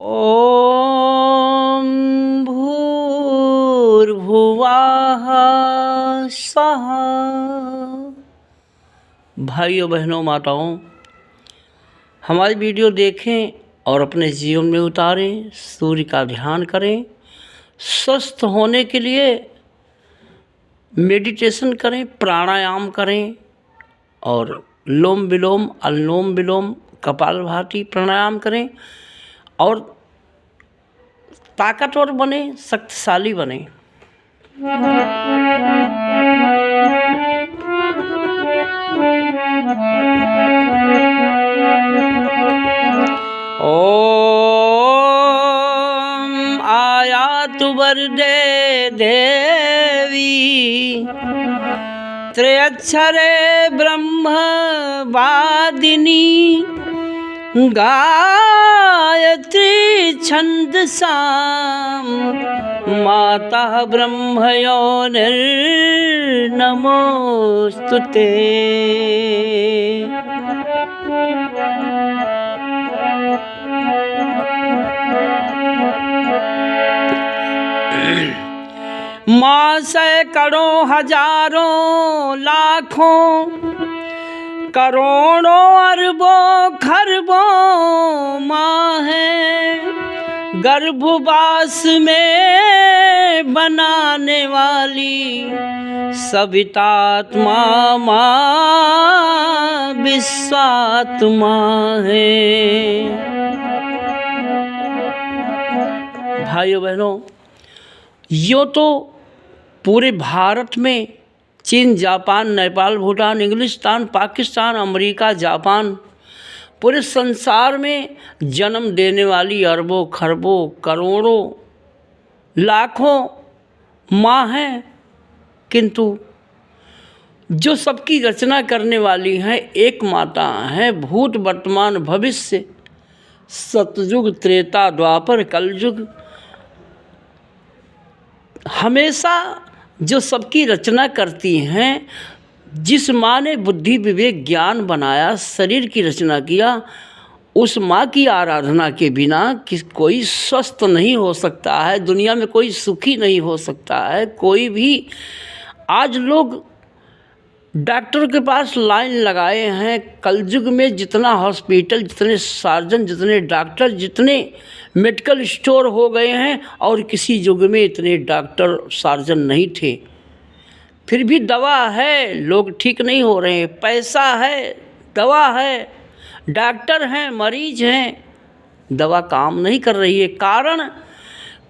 ॐ भूर्भुवः स्वः। भाइयों बहनों माताओं, हमारी वीडियो देखें और अपने जीवन में उतारें। सूर्य का ध्यान करें। स्वस्थ होने के लिए मेडिटेशन करें, प्राणायाम करें और लोम विलोम, अनुलोम विलोम, कपालभाति प्राणायाम करें और ताकतवर बने, शक्तिशाली बने। ओम आयातु वरदे देवी त्रयक्षरे ब्रह्म वादिनी गायत्री छंदसां माता ब्रह्मयोनिर्नमोस्तुते। माँ सैकड़ों हजारों लाखों करोड़ों अरबों खरबों माँ है, गर्भवास में बनाने वाली सवितात्मा माँ विश्वात्मा है। भाइयों बहनों, यूँ तो पूरे भारत में चीन, जापान, नेपाल, भूटान, इंग्लिस्तान, पाकिस्तान, अमेरिका, जापान, पूरे संसार में जन्म देने वाली अरबों खरबों करोड़ों लाखों माँ हैं, किंतु जो सबकी रचना करने वाली हैं एक माता है। भूत वर्तमान भविष्य, सतयुग त्रेता द्वापर कलयुग, हमेशा जो सबकी रचना करती हैं। जिस माँ ने बुद्धि विवेक ज्ञान बनाया, शरीर की रचना किया, उस माँ की आराधना के बिना कोई स्वस्थ नहीं हो सकता है, दुनिया में कोई सुखी नहीं हो सकता है। कोई भी आज लोग डॉक्टर के पास लाइन लगाए हैं। कलयुग में जितना हॉस्पिटल, जितने सर्जन, जितने डॉक्टर, जितने मेडिकल स्टोर हो गए हैं, और किसी युग में इतने डॉक्टर सर्जन नहीं थे। फिर भी दवा है, लोग ठीक नहीं हो रहे हैं। पैसा है, दवा है, डॉक्टर हैं, मरीज हैं, दवा काम नहीं कर रही है। कारण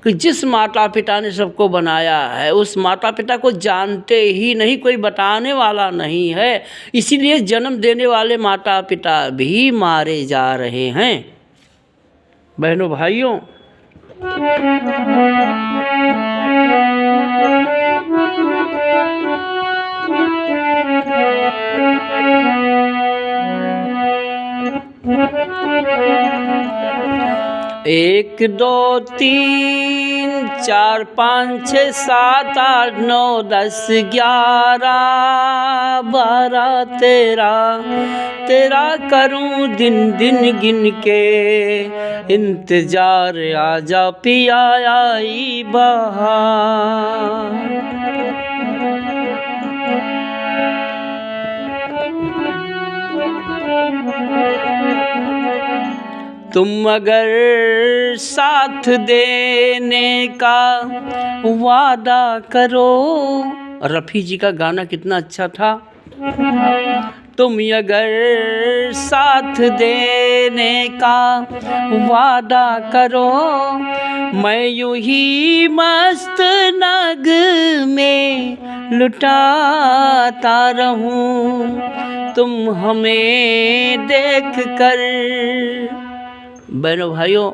कि जिस माता पिता ने सबको बनाया है, उस माता पिता को जानते ही नहीं, कोई बताने वाला नहीं है। इसीलिए जन्म देने वाले माता पिता भी मारे जा रहे हैं। बहनों भाइयों, एक दो तीन चार पाँच छः सात आठ नौ 10 11 12 13 करूं दिन दिन गिन के इंतजार, आजा पिया आई बहार। तुम अगर साथ देने का वादा करो। रफ़ी जी का गाना कितना अच्छा था। तुम अगर साथ देने का वादा करो, मैं यूं ही मस्त नग में लुटाता रहूं, तुम हमें देख कर। बहनों भाइयों,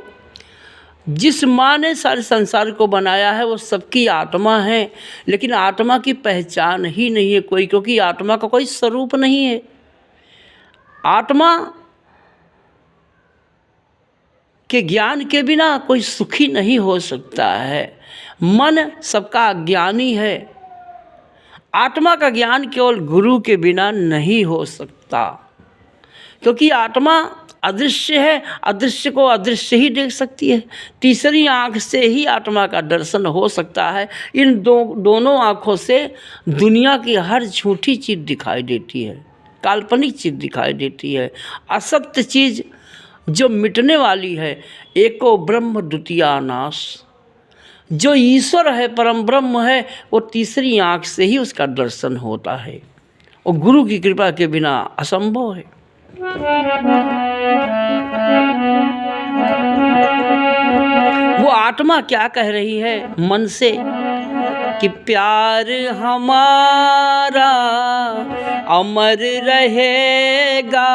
जिस माँ ने सारे संसार को बनाया है वो सबकी आत्मा है, लेकिन आत्मा की पहचान ही नहीं है कोई, क्योंकि आत्मा का कोई स्वरूप नहीं है। आत्मा के ज्ञान के बिना कोई सुखी नहीं हो सकता है। मन सबका अज्ञानी है। आत्मा का ज्ञान केवल गुरु के बिना नहीं हो सकता, क्योंकि आत्मा अदृश्य है, अदृश्य को अदृश्य ही देख सकती है। तीसरी आँख से ही आत्मा का दर्शन हो सकता है। इन दोनों आँखों से दुनिया की हर झूठी चीज़ दिखाई देती है, काल्पनिक चीज़ दिखाई देती है, असत्य चीज़ जो मिटने वाली है। एको ब्रह्म द्वितीया नाश, जो ईश्वर है, परम ब्रह्म है, वो तीसरी आँख से ही उसका दर्शन होता है और गुरु की कृपा के बिना असंभव है। वो आत्मा क्या कह रही है मन से कि प्यार हमारा अमर रहेगा,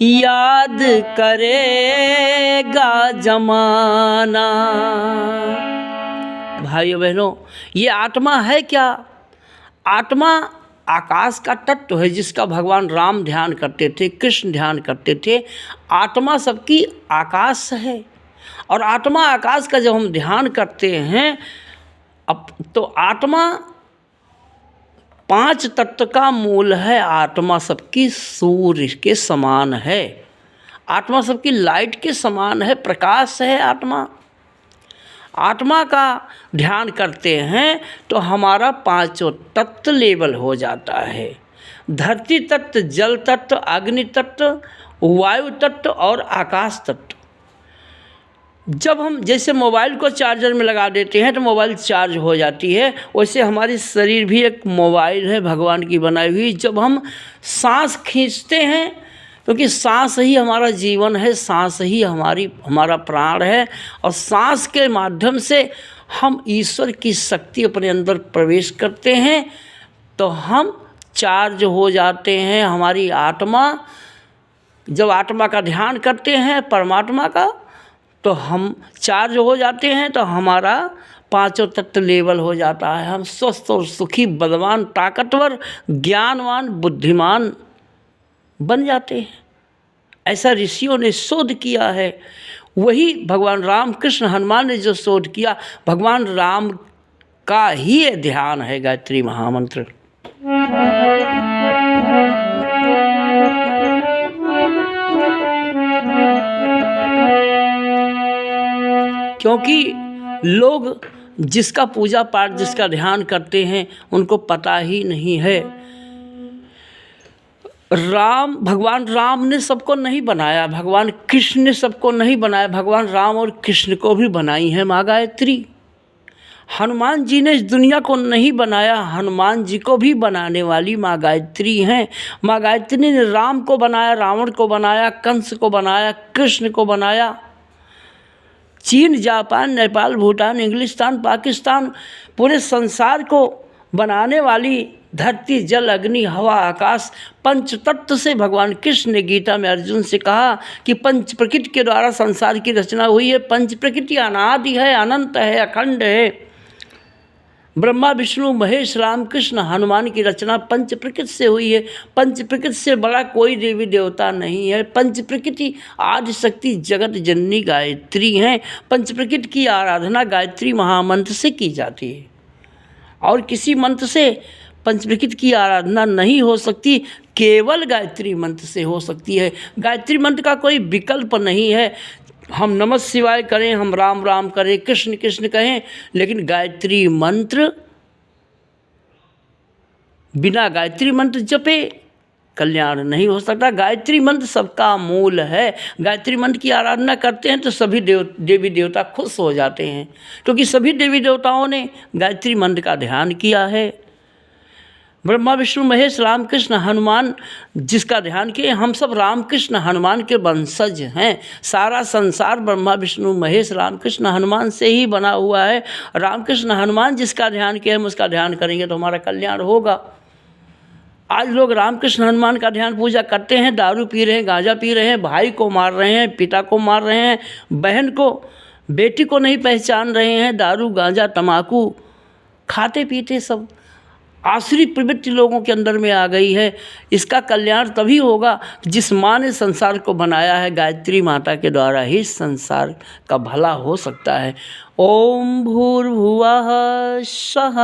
याद करेगा जमाना। भाइयों बहनों, ये आत्मा है क्या? आत्मा आकाश का तत्व है जिसका भगवान राम ध्यान करते थे, कृष्ण ध्यान करते थे। आत्मा सबकी आकाश है और आत्मा आकाश का जब हम ध्यान करते हैं अब तो आत्मा 5 तत्व का मूल है। आत्मा सबकी सूर्य के समान है, आत्मा सबकी लाइट के समान है, प्रकाश है आत्मा। आत्मा का ध्यान करते हैं तो हमारा 5 तत्व लेवल हो जाता है। धरती तत्व, जल तत्व, अग्नि तत्व, वायु तत्व और आकाश तत्व। जब हम जैसे मोबाइल को चार्जर में लगा देते हैं तो मोबाइल चार्ज हो जाती है, वैसे हमारी शरीर भी एक मोबाइल है भगवान की बनाई हुई। जब हम सांस खींचते हैं, क्योंकि सांस ही हमारा जीवन है, सांस ही हमारा प्राण है और सांस के माध्यम से हम ईश्वर की शक्ति अपने अंदर प्रवेश करते हैं तो हम चार्ज हो जाते हैं। हमारी आत्मा, जब आत्मा का ध्यान करते हैं परमात्मा का, तो हम चार्ज हो जाते हैं तो हमारा 5 तत्व लेवल हो जाता है। हम स्वस्थ और सुखी, बलवान, ताकतवर, ज्ञानवान, बुद्धिमान बन जाते हैं। ऐसा ऋषियों ने शोध किया है। वही भगवान राम, कृष्ण, हनुमान ने जो शोध किया, भगवान राम का ही ये ध्यान है गायत्री महामंत्र। क्योंकि लोग जिसका पूजा पाठ, जिसका ध्यान करते हैं उनको पता ही नहीं है। भगवान राम ने सबको नहीं बनाया, भगवान कृष्ण ने सबको नहीं बनाया, भगवान राम और कृष्ण को भी बनाई है माँ गायत्री। हनुमान जी ने इस दुनिया को नहीं बनाया, हनुमान जी को भी बनाने वाली माँ गायत्री हैं। माँ गायत्री ने राम को बनाया, रावण को बनाया, कंस को बनाया, कृष्ण को बनाया। चीन, जापान, नेपाल, भूटान, इंग्लिस्तान, पाकिस्तान, पूरे संसार को बनाने वाली धरती, जल, अग्नि, हवा, आकाश, 5 तत्व से भगवान कृष्ण ने गीता में अर्जुन से कहा कि 5 प्रकृति के द्वारा संसार की रचना हुई है। 5 प्रकृति अनादि है, अनंत है, अखंड है। ब्रह्मा, विष्णु, महेश, राम, कृष्ण, हनुमान की रचना 5 प्रकृति से हुई है। 5 प्रकृति से बड़ा कोई देवी देवता नहीं है। 5 प्रकृति आदि शक्ति जगत जननी गायत्री हैं। 5 प्रकृति की आराधना गायत्री महामंत्र से की जाती है और किसी मंत्र से 5 प्रकृति की आराधना नहीं हो सकती, केवल गायत्री मंत्र से हो सकती है। गायत्री मंत्र का कोई विकल्प नहीं है। हम नमः शिवाय करें, हम राम राम करें, कृष्ण कृष्ण कहें, लेकिन गायत्री मंत्र, बिना गायत्री मंत्र जपे कल्याण नहीं हो सकता। गायत्री मंत्र सबका मूल है। गायत्री मंत्र की आराधना करते हैं तो सभी देवी देवता खुश हो जाते हैं, क्योंकि सभी देवी देवताओं ने गायत्री मंत्र का ध्यान किया है। ब्रह्मा, विष्णु, महेश, राम, कृष्ण, हनुमान जिसका ध्यान किए, हम सब राम, कृष्ण, हनुमान के वंशज हैं। सारा संसार ब्रह्मा, विष्णु, महेश, राम, कृष्ण, हनुमान से ही बना हुआ है। राम, कृष्ण, हनुमान जिसका ध्यान किए, हम उसका ध्यान करेंगे तो हमारा कल्याण होगा। आज लोग राम, कृष्ण, हनुमान का ध्यान पूजा करते हैं, दारू पी रहे हैं, गांजा पी रहे हैं, भाई को मार रहे हैं, पिता को मार रहे हैं, बहन को, बेटी को नहीं पहचान रहे हैं, दारू, गांजा, तम्बाकू खाते पीते सब आसुरी प्रवृत्ति लोगों के अंदर में आ गई है। इसका कल्याण तभी होगा जिस माँ ने संसार को बनाया है। गायत्री माता के द्वारा ही संसार का भला हो सकता है। ओम भूर्भुवः स्वः।